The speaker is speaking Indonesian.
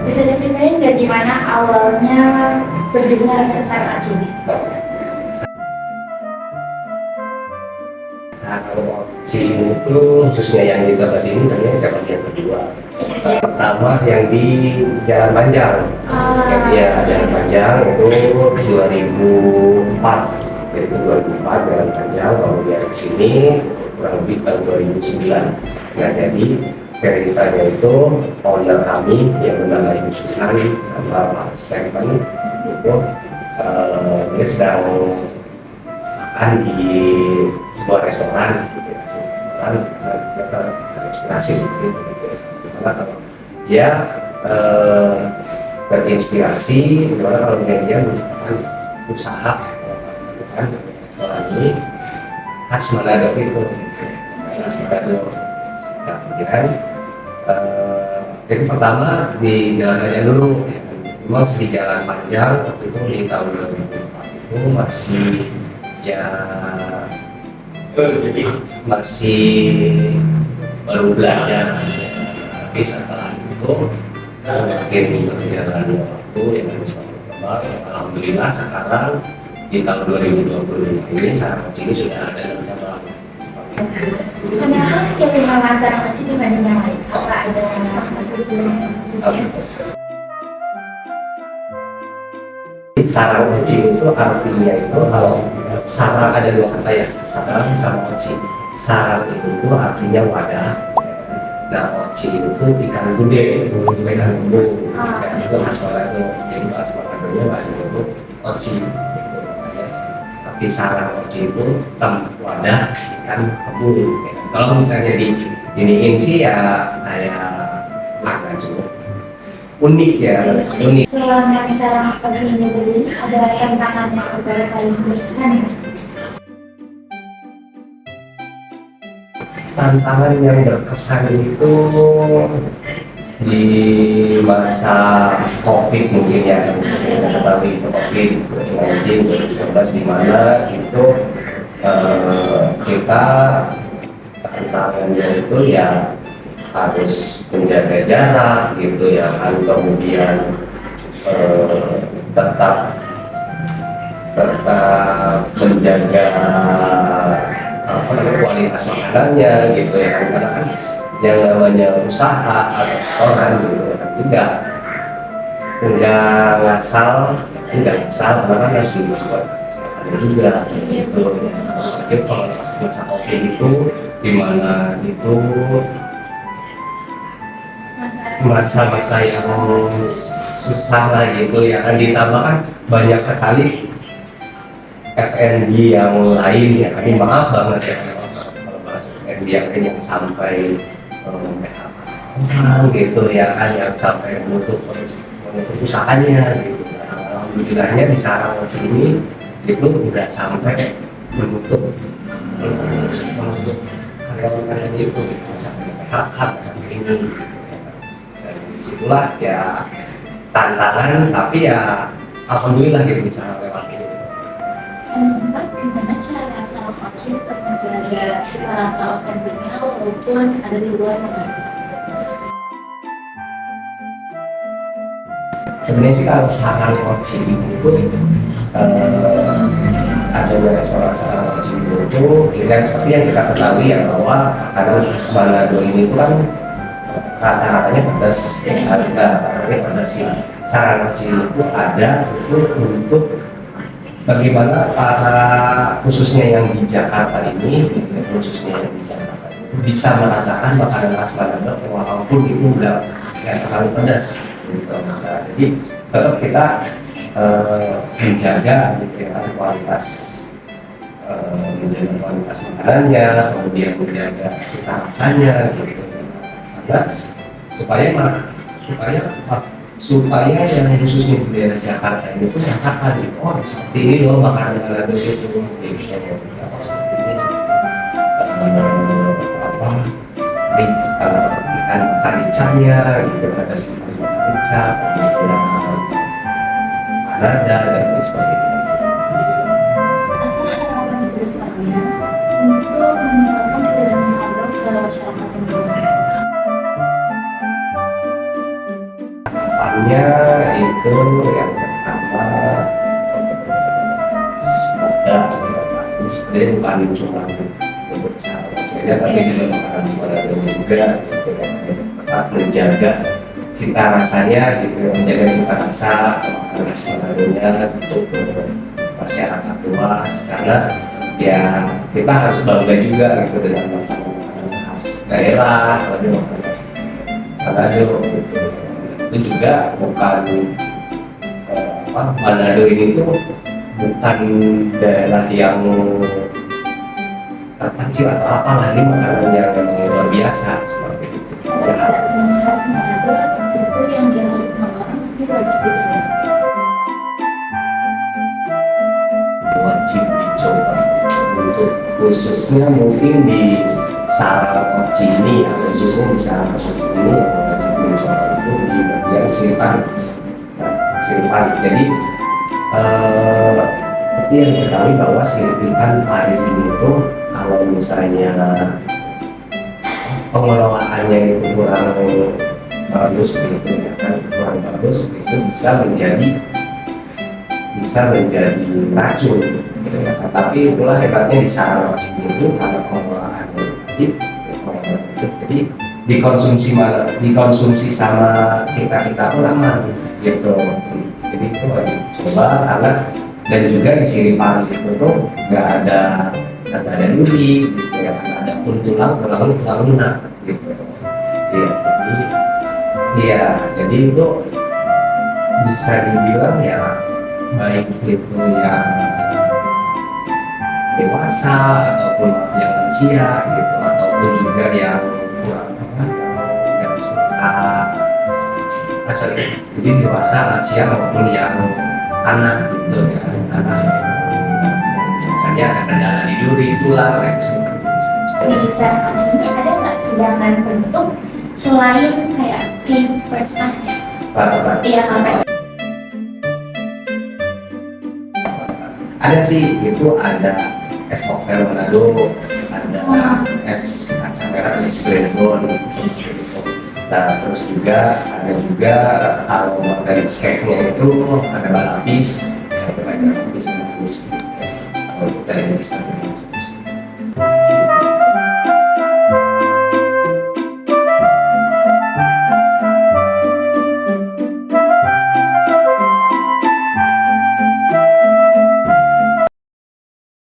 Bisa diceritain nggak gimana awalnya berdirinya rasa Sarang Aci ini? Kalau Ciliwung itu khususnya yang di tempat ini sebenarnya cabang yang kedua. Pertama yang di Jalan Panjang. Ya, Jalan Panjang itu 2004. Itu 2004 Jalan Panjang, kemudian ke sini kurang lebih tahun 2009. Nah, jadi ceritanya itu owner kami yang bernama Ibu Susan sama Pak Stefan itu dia sedang makan di sebuah restoran, gitu ya, restoran kita terinspirasi seperti itu. Karena kalau dia terinspirasi, bagaimana kalau dia menciptakan usaha kan restoran ini khas Manado itu, khas Manado. Nah, kemudian itu pertama di jalan aja dulu, ya. Memang di Jalan Panjang waktu itu di tahun 2004 itu masih ya masih baru belajar, tapi setelah itu semakin berjalannya waktu yang semakin berkembang. Alhamdulillah sekarang di tahun 2025 ini Sarang Aci ini sudah ada dalam cabang. Kenapa pilih nama Sarang Aci dibanding yang lain? Apa ada khususnya? Sarang Aci itu artinya itu kalau sarang ada dua kata ya, sarang sama oci. Sarang itu artinya wadah. Nah, oci itu ikan gede, ikan gembung. Itu khas Manado. Jadi khas Manado-nya bahasa itu oci. Tapi sarang oci itu wadah ikan kembung. Kalau misalnya iniin sih ya kayak agak cukup unik ya, unik. Selama Sarang Aci ini berdiri, ada tantangan yang paling berkesan? Tantangan yang berkesan itu di masa COVID mungkin ya, kita ketahui COVID-19 2019 di mana itu kita tantangannya itu ya harus menjaga jarak gitu ya kan, kemudian tetap menjaga kualitas makanannya gitu ya kan, karena kan yang namanya usaha atau orang gitu ya kan enggak ngasal karena kan harus dibuat kesehatannya juga gitu ya. Jadi kalau pas masa COVID itu di mana itu masa-masa yang susah lah gitu ya kan, ditambah kan banyak sekali F&B yang lain ya kan, maaf banget ya kalau bahas F&B yang lain yang sampai orang gitu ya kan, yang sampai menutup usahanya gitu. Alhamdulillahnya di Sarang Aci ini itu udah sampai menutup karyawan-karyawan itu gitu, sampai PHK sampai ini. Dan disitulah ya tantangan, tapi ya alhamdulillah gitu bisa lewati. Mbak, gimana cara Sarang Aci untuk menjaga rasa otentiknya walaupun ada di luar negeri? Sebenarnya sih kalau Sarang Aci itu adanya restoran Sarang Aci itu ya seperti yang kita ketahui ya, bahwa makanan khas Manado ini itu kan rata-ratanya pedas, rata-ratanya pedas ya. Sarang Aci itu ada itu untuk bagaimana para khususnya yang di Jakarta ini, bisa merasakan makanan khas Manado walaupun itu udah nggak terlalu pedas gitu. Nah, jadi tetap kita menjaga gitu ya, menjaga kualitas makanannya, kemudian menjaga cita rasanya gitu. Karena supaya yang khususnya di daerah Jakarta ini pun merasakan gitu, oh seperti ini loh makanan Manado itu, oh seperti ini sih ikan karicanya gitu, ada sekitar karica, kemudian Manada dan seperti itu. Apa harapan kedepannya untuk meningkatkan kehidupan Manado ke masyarakat Indonesia? yang pertama semoga ini sebenarnya bukan cuma untuk sahabat saya tapi juga makanan saudara juga gitu ya, tetap menjaga cita rasanya gitu, menjaga cita rasa makanan saudaranya untuk masyarakat luas, karena ya kita harus bangga juga gitu dengan makanan khas daerah, apalagi makanan khas Manado gitu. Itu juga bukan Manado ini tuh bukan daerah yang terpencil atau apalah, ini makanan yang luar biasa seperti itu. Ada yang khas Manado itu yang jarang dikenal orang tapi wajib dicoba. Wajib dicoba untuk khususnya mungkin di Sarang Oci ini, khususnya di Sarang Oci ini yang wajib dicoba itu di bagian siripan. Nah, siripan jadi seperti yang diketahui bahwa siripan pari ini itu kalau misalnya pengelolaannya itu kurang bagus gitu ya kan, kurang bagus itu bisa menjadi racun gitu ya kan. Tapi itulah hebatnya di Sarang Oci itu karena pengelolaannya baik, jadi dikonsumsi sama kita pun aman gitu. Jadi itu wajib coba, karena dan juga di siripan itu tuh nggak ada duri gitu ya kan, ada pun tulang lunak gitu. Jadi itu bisa dibilang ya baik itu yang dewasa ataupun yang lansia gitu, ataupun juga yang nggak suka jadi dewasa, lansia maupun yang anak gitu ya, anak biasanya ada kendala di duri, tulang, itu seperti itu. Di Sarang Oci ini ada nggak hidangan bentuk selain kayak percetakan? Iya, kampret. Ada sih, itu ada es koktel Manado, ada es kacang merah atau es brandon seperti itu. Nah, terus juga ada juga kalau dari cake-nya itu ada balapis, ada balapis kalau untuk dari